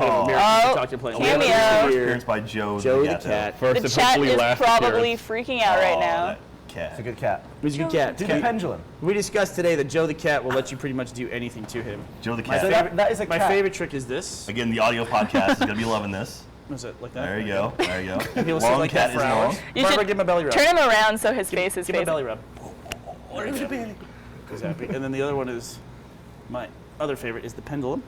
American Planet. Cameo. Appearance by Joe the cat. The chat is probably freaking out right now. Cat. It's a good cat. He's a good cat. Do the pendulum. We discussed today that Joe the cat will let you pretty much do anything to him. Joe the My cat. favorite, that is a my cat. favorite trick is this. Again, the audio podcast is gonna be loving this. Was it like that? There you go. There you go. He'll sit Long like cat that for is hours. long. You Barbara, should give him a belly rub. turn him around so his face is Give him a facing. belly rub. He's happy. And then the other one is my other favorite is the pendulum.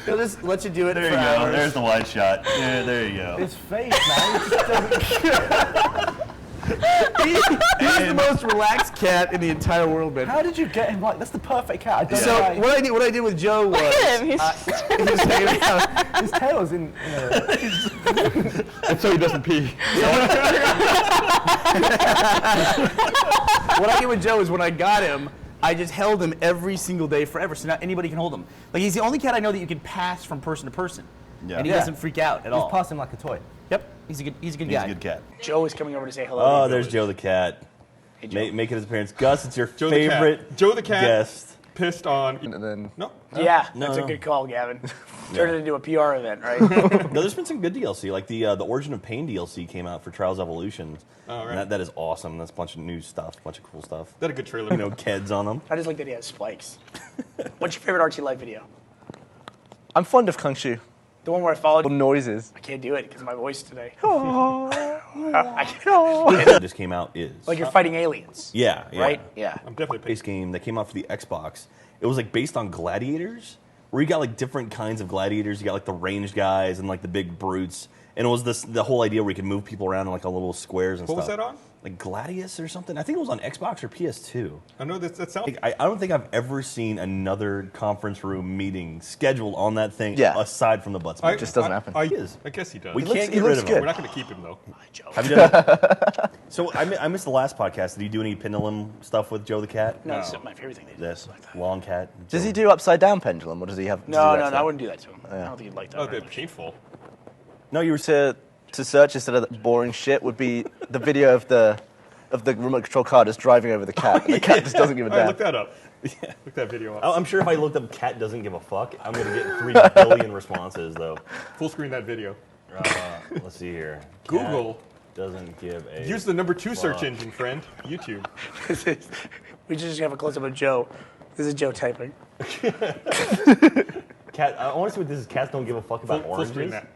He'll just let you do it There for you go. hours. There's the wide shot. Yeah, there you go. His face, man. He just doesn't. He's the most relaxed cat in the entire world, man. How did you get him like? That's the perfect cat. I don't So know. what I did with Joe was Look at him. He's he was hanging out. His tail's in. And so he doesn't pee. What I did with Joe is when I got him, I just held him every single day forever, so now anybody can hold him. Like he's the only cat I know that you can pass from person to person, and he doesn't freak out at all. Just pass him like a toy. Yep, he's a good He's guy. a good cat. Joe is coming over to say hello. Oh, to there's you. Joe the cat. Hey, Joe. Making his appearance. Gus, it's your Joe the cat. favorite Joe the cat. guest. Pissed on. And then. No. Yeah, No, that's no. a good call, Gavin. Turn it into a PR event, right? No, there's been some good DLC. Like the Origin of Pain DLC came out for Trials Evolution. Oh, right. And that is awesome. That's a bunch of new stuff, a bunch of cool stuff. That a good trailer. You know, Keds on them. I just like that he has spikes. What's your favorite Archie Life video? I'm fond of Kung Shu. The one where I followed. Noises. I can't do it because of my voice today. That just came out is. Like you're fighting aliens, yeah, yeah. right? Yeah. I'm definitely Base game that came out for the Xbox. It was like based on gladiators, where you got like different kinds of gladiators. You got like the ranged guys and like the big brutes. And it was the whole idea where you could move people around in like a little squares and What stuff. was that on? Like Gladius or something. I think it was on Xbox or PS2. I know that sounds. I don't think I've ever seen another conference room meeting scheduled on that thing Yeah. aside from the Buttsman. Just doesn't happen. I is. guess he does. We can't he get rid looks of good. him. We're not going to keep him though. Have you done it? So I missed the last podcast. Did he do any pendulum stuff with Joe the cat? No, it's my favorite thing. They do. This long cat. Does he Joe. do upside down pendulum, or does he have? No, I wouldn't do that to him. I don't think he'd like that. Oh, very they're much. painful. No, you were to search instead of that boring shit would be the video of the remote control car just driving over the cat. The cat just doesn't give a All right, damn. look that up. Look that video up. I'm sure if I looked up "cat doesn't give a fuck," I'm gonna get 3 billion responses though. Full screen that video. Let's see here. Google Cat doesn't give a. Use the #2 search engine, friend. YouTube. We just have a close up of Joe. This is Joe typing. Cat. I want to see what this is. Cats don't give a fuck about Full screen oranges. that.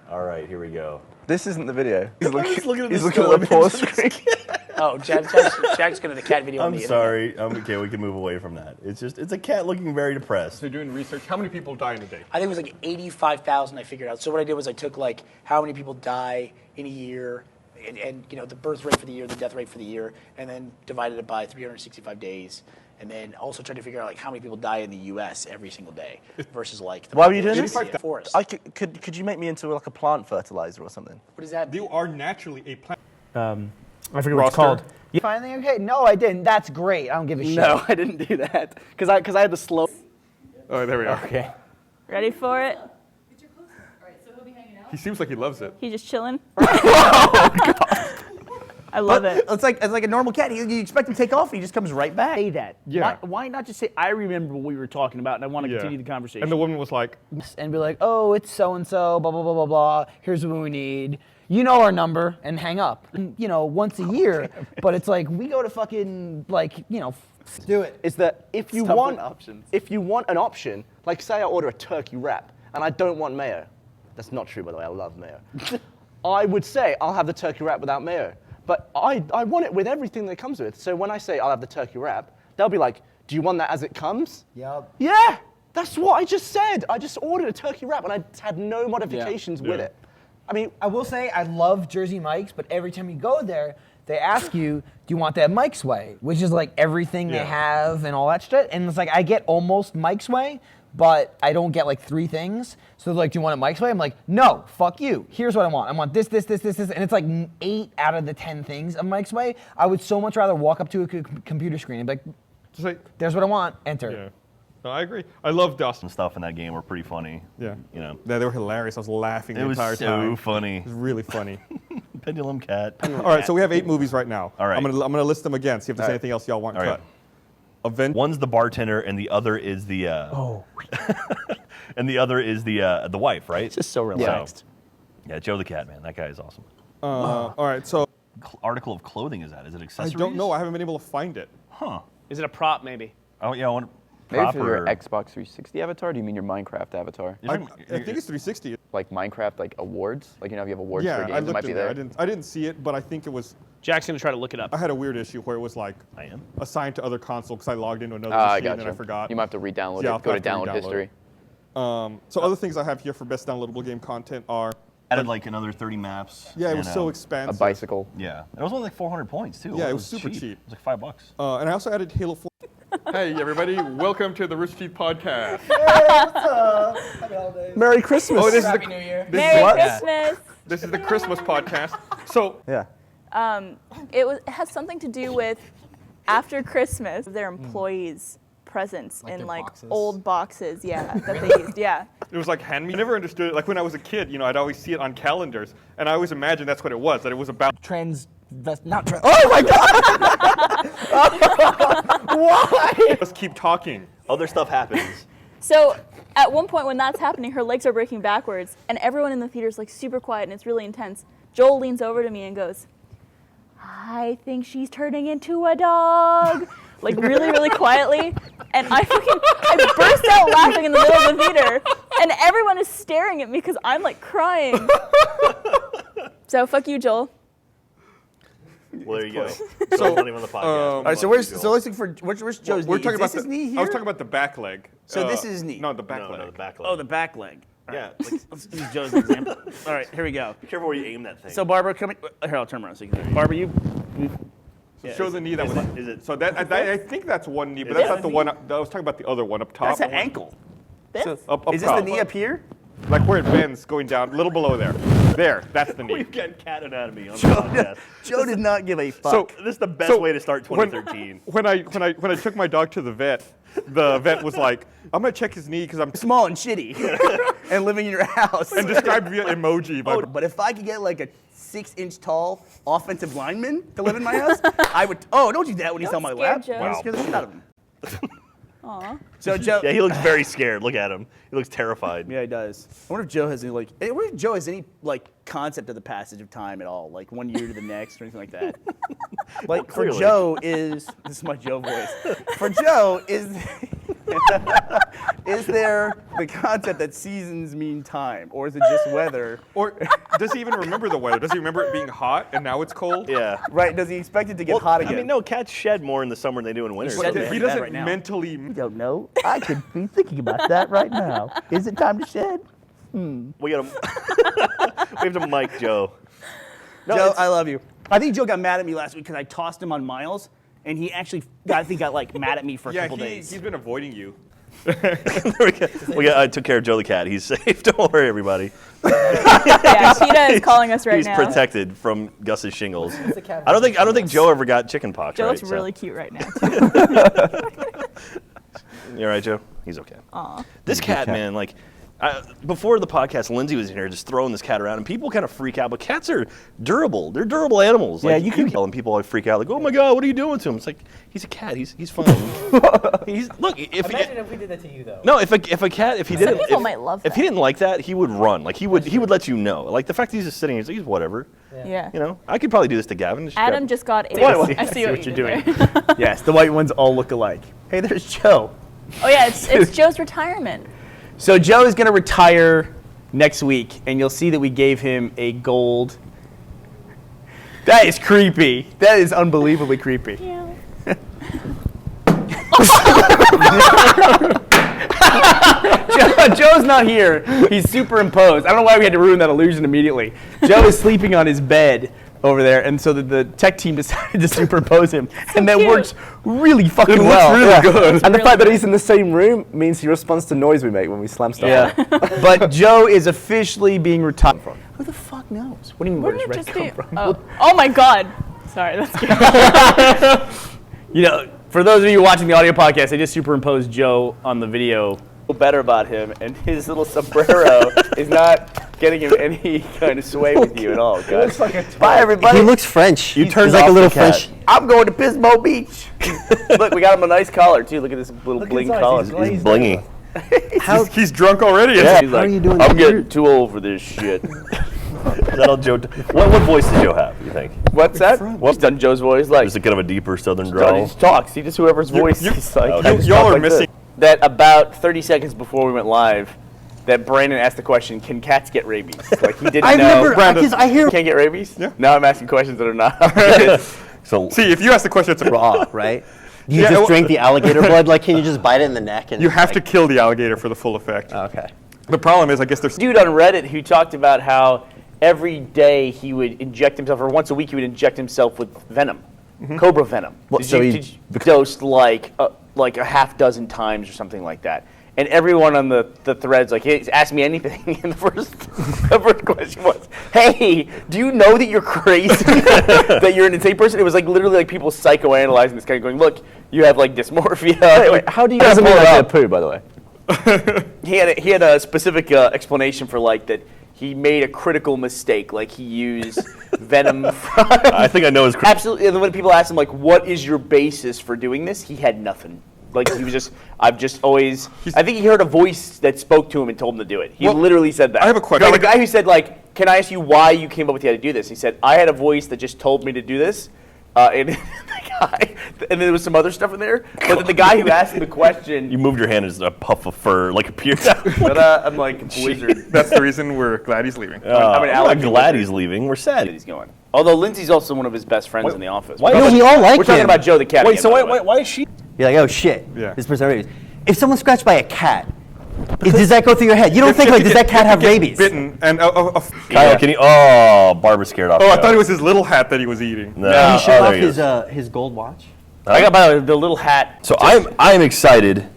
All right, here we go. This isn't the video. He's looking at he's this looking at the still pause image. screen. Oh, Jack's going to the cat video on I'm the internet. sorry. Okay, we can move away from that. It's a cat looking very depressed. So you're doing research. How many people die in a day? I think it was like 85,000 I figured out. So what I did was I took like how many people die in a year and you know the birth rate for the year, the death rate for the year, and then divided it by 365 days. And then also tried to figure out like how many people die in the U.S. every single day versus like the Why were you doing population this? in the forest. Could you make me into like a plant fertilizer or something? What is that? You are naturally a plant. I forget what it's Rooster. called. Finally, okay. No, I didn't. That's great. I don't give a shit. No, I didn't do that because I had the slow. Oh, there we are. Okay. Ready for it? He seems like he loves it. He's just chilling. I love it. It's like a normal cat. You expect him to take off, and he just comes right back. Say that. Yeah. Why not just say, I remember what we were talking about, and I want to continue the conversation. And the woman was like, And be like, oh, it's so and so, blah blah blah blah blah. Here's what we need. You know our number, and hang up. You know, once a year. But it's like we go to fucking Do it. Is that if you Stuff want with options. if you want an option, like say I order a turkey wrap and I don't want mayo. That's not true, by the way. I love mayo. I would say I'll have the turkey wrap without mayo. But I want it with everything that it comes with. So when I say I'll have the turkey wrap, they'll be like, do you want that as it comes? Yup. Yeah, that's what I just said. I just ordered a turkey wrap and I had no modifications with Yeah. it. I mean, I will say I love Jersey Mike's, but every time you go there, they ask you, do you want that Mike's Way? Which is like everything they have and all that shit. And it's like I get almost Mike's Way, but I don't get like 3 things. So they're like, do you want it Mike's Way? I'm like, no, fuck you. Here's what I want. I want this, this, this, this, this. And it's like 8 out of the 10 things of Mike's Way. I would so much rather walk up to a computer screen and be like, just like, there's what I want, enter. yeah. No, I agree. I love Dust. Some stuff in that game were pretty funny. Yeah. You know. Yeah, they were hilarious. I was laughing It the was entire so time. funny. It was really funny. Pendulum cat. All right, so we have 8 movies right now. All right. I'm gonna list them again. See if there's All right. anything else y'all want All right. cut. One's the bartender, and the other is the and the other is the wife, right? Just so relaxed. Yeah, Joe the cat, man. That guy is awesome. All right, so Article of clothing is that? Is it I accessories? don't know. I haven't been able to find it. Huh. Is it a prop, maybe? Oh yeah, I want Maybe for proper. your Xbox 360 avatar, do you mean your Minecraft avatar? I think it's 360. Like Minecraft, like awards? Like, you know, if you have awards Yeah, for I games, it might looked be in there. there. I didn't see it, but I think it was. Jack's gonna try to look it up. I had a weird issue where it was like I am. assigned to other console because I logged into another I machine gotcha. and I forgot. You might have to re-download Yeah, I'll it. Go to have to download re-download history. So other things I have here for best downloadable game content are. Added like another 30 maps. Yeah, it and, was so A expansive. bicycle. Yeah, and it was only like 400 points too. Yeah, it was super cheap. It was like $5. And I also added Halo 4. Hey everybody, welcome to the Rooster Teeth podcast. Merry Christmas. Oh, this is Happy the New Year. Merry Christmas. this is the Christmas podcast. So Yeah. It has something to do with after Christmas, their employees' presents Like in their like boxes? old boxes, that they used, yeah. it was like hand me. I never understood it. Like when I was a kid, you know, I'd always see it on calendars, and I always imagined that's what it was. That it was about. Oh my God! Why? Let's keep talking. Other stuff happens. So at one point when that's happening, her legs are breaking backwards, and everyone in the theater is like super quiet, and it's really intense. Joel leans over to me and goes, "I think she's turning into a dog," like really, really quietly. And I burst out laughing in the middle of the theater, and everyone is staring at me because I'm like crying. So fuck you, Joel. Well, there you go. So not even on the podcast. All right, so let's look for where's Joe's knee? We're talking Is about this his knee here? I was talking about the back leg. So this is his knee. No, the back leg. No, the back leg. Oh, the back leg. Yeah. Let's use Joe's example. All right, here we go. Be careful where you aim that thing. So Barbara, come here. I'll turn around so you can. Barbara, you. Show the knee that was. Is it? So that I think that's one knee, but Is that's that not the one. I was talking about the other one up top. That's an ankle. This? Up Is this top. the knee up here? Like where it bends, going down, a little below there. There, that's the knee. We've got cat anatomy on the podcast. Joe did not give a fuck. So This is the best way to start 2013. When I took my dog to the vet was like, "I'm gonna check his knee because I'm small and shitty, and living in your house. and described via emoji." Oh, but if I could get like a 6-inch tall offensive lineman to live in my house, I would. Oh, don't do that when he's on my scare lap. Joe. I'm gonna scare the shit out of him. Aw. So Joe. Yeah, he looks very scared. Look at him. He looks terrified. Yeah, he does. I wonder if Joe has any concept of the passage of time at all, like 1 year to the next or anything like that. Like for clearly. Joe this is my Joe voice. For Joe is there the concept that seasons mean time, or is it just weather? Or does he even remember the weather? Does he remember it being hot and now it's cold? Yeah. Right? Does he expect it to get hot again? I mean, no, cats shed more in the summer than they do in winter. Shed so- more. He that doesn't right now. mentally. Don't know. I could be thinking about that right now. Is it time to shed? We got we have to mic Joe. No, Joe, it's- I love you. I think Joe got mad at me last week because I tossed him on Miles, and he actually got like mad at me for a Yeah, couple days. he's been avoiding you. I took care of Joe the cat. He's safe. Don't worry, everybody. Yeah, Tita is calling us right He's now. protected from Gus's shingles. I don't think Joe ever got chicken pox. Joe right? looks So- really cute right now. You all right, Joe? He's okay. Aw. This cat, man, like, before the podcast, Lindsay was in here just throwing this cat around, and people kind of freak out. But cats are durable. They're durable animals. Yeah, like, you can- tell them, people like freak out, like, "Oh my God, what are you doing to him?" It's like, he's a cat. He's fine. Look. Imagine if we did that to you, though. No, if a cat, if he didn't, people if, might love if he that. didn't like that, he would run. Like he would let you know. Like the fact that he's just sitting here, he's whatever. Yeah. You know, I could probably do this to Gavin. Just Adam grab- just got a. What? I see what you're you doing. did there. Yes, the white ones all look alike. Hey, there's Joe. Oh yeah, it's Joe's retirement. So Joe is going to retire next week, and you'll see that we gave him a gold. That is creepy. That is unbelievably creepy. Yeah. Joe's not here. He's superimposed. I don't know why we had to ruin that illusion immediately. Joe is sleeping on his bed over there, and so the tech team decided to superimpose him, and that cute. works really fucking It looks well. really Yeah. good. And the really fact that he's in the same room means he responds to noise we make when we slam stuff. Yeah. But Joe is officially being retired. Who the fuck knows? What do you mean, where does Wouldn't red it just come be? from? Oh my God. Sorry, that's good. You know, for those of you watching the audio podcast, I just superimposed Joe on the video better about him, and his little sombrero is not getting him any kind of sway with you at all, guys. looks like a Bye, everybody. He looks French. You turned He's like off a little the cat. French. I'm going to Pismo Beach. Look, we got him a nice collar too. Look at this little bling collar. He's He's blingy. He's drunk already. Yeah, How are you doing I'm that? getting too old for this shit. Is that all Joe? What voice does Joe have? You think? What's that? He's done Joe's voice like. Is it kind of a deeper Southern He drawl? just talks. He just whoever's voice he's like. Okay. I just Y'all talk are like missing- this. That about 30 seconds before we went live, that Brandon asked the question, "Can cats get rabies?" Like he didn't I've know. never, because I hear Can't get rabies? Yeah. Now I'm asking questions that are not. So See, if you ask the question, it's a raw, right? Do you Yeah, just well- drink the alligator blood? Like, can you just bite it in the neck? And You have to kill the alligator for the full effect. Okay. The problem is, I guess there's Dude on Reddit who talked about how every day he would inject himself, or once a week he would inject himself with venom, cobra venom. What, Did so you, he did you dosed like a half dozen times or something like that? And everyone on the threads like, hey, ask me anything. And the first question was, hey, do you know that you're crazy? That you're an insane person? It was like literally like people psychoanalyzing this guy, going, look, you have like dysmorphia. Wait, how do you guys Doesn't pull mean it I up? poo, by the way. He had a specific explanation for like that he made a critical mistake, like he used venom from. I think I know his. Absolutely. And then when people asked him like, "What is your basis for doing this?" he had nothing. Like he was just, I've just always. I think he heard a voice that spoke to him and told him to do it. He Well, literally said that. I have a question. The guy who said like, "Can I ask you why you came up with the idea to do this?" He said, "I had a voice that just told me to do this." And then there was some other stuff in there. But then the guy who asked him the question, You moved your hand as a puff of fur, like appeared out. but, I'm like a wizard. that's the reason we're glad he's leaving. I'm an I'm not allergy glad wizard. he's leaving. We're sad. He's going. Although Lindsay's also one of his best friends in the office. why We're don't talking- we all like We're talking him? about Joe the cat. Wait, again, so by the way. why is she? You're like, oh shit. Yeah. This person has rabies. If someone's scratched by a cat, does that go through your head? You don't think like, does that cat have rabies? Bitten and Kyle, can you? Oh, Barbara's scared off. Oh, I Joe. thought it was his little hat that he was eating. No. Did he show Oh, off there he is. his gold watch? I got by the little hat. So I'm excited.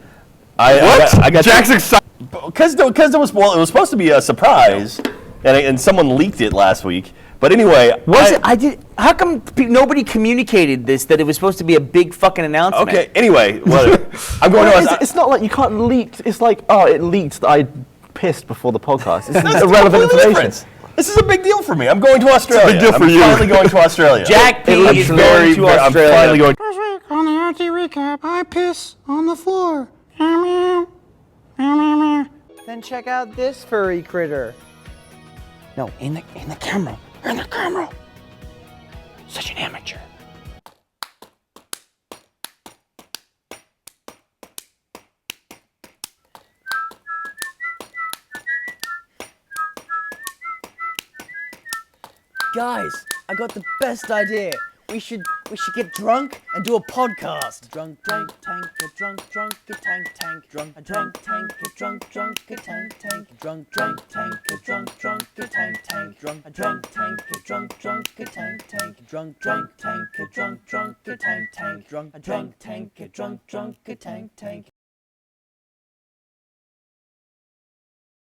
I got Jack's excited. because it was supposed to be a surprise, and someone leaked it last week. But anyway, Was it? I did. How come nobody communicated this? That it was supposed to be a big fucking announcement. Okay. Anyway, whatever. I'm going Well, to. it's not like you can't leak. It's like, oh, it leaked that I pissed before the podcast. It's That's irrelevant completely information. different. This is a big deal for me. I'm going to Australia. deal for I'm you. finally going to Australia. Jack P I'm is very, going to very- Australia. I'm finally going. This week on the RT Recap, I piss on the floor. Meow, meow. Meow, meow, meow. Then check out this furry critter. No, in the camera. In the camera. Such an amateur. Guys, I got the best idea. We should get drunk and do a podcast. Drunk tank, a drunk a tank, drunk a drunk tank, a drunk a tank, drunk tank, a drunk a tank, drunk a drunk tank, a drunk a tank, drunk tank, a drunk a tank, drunk a drunk tank, a tank.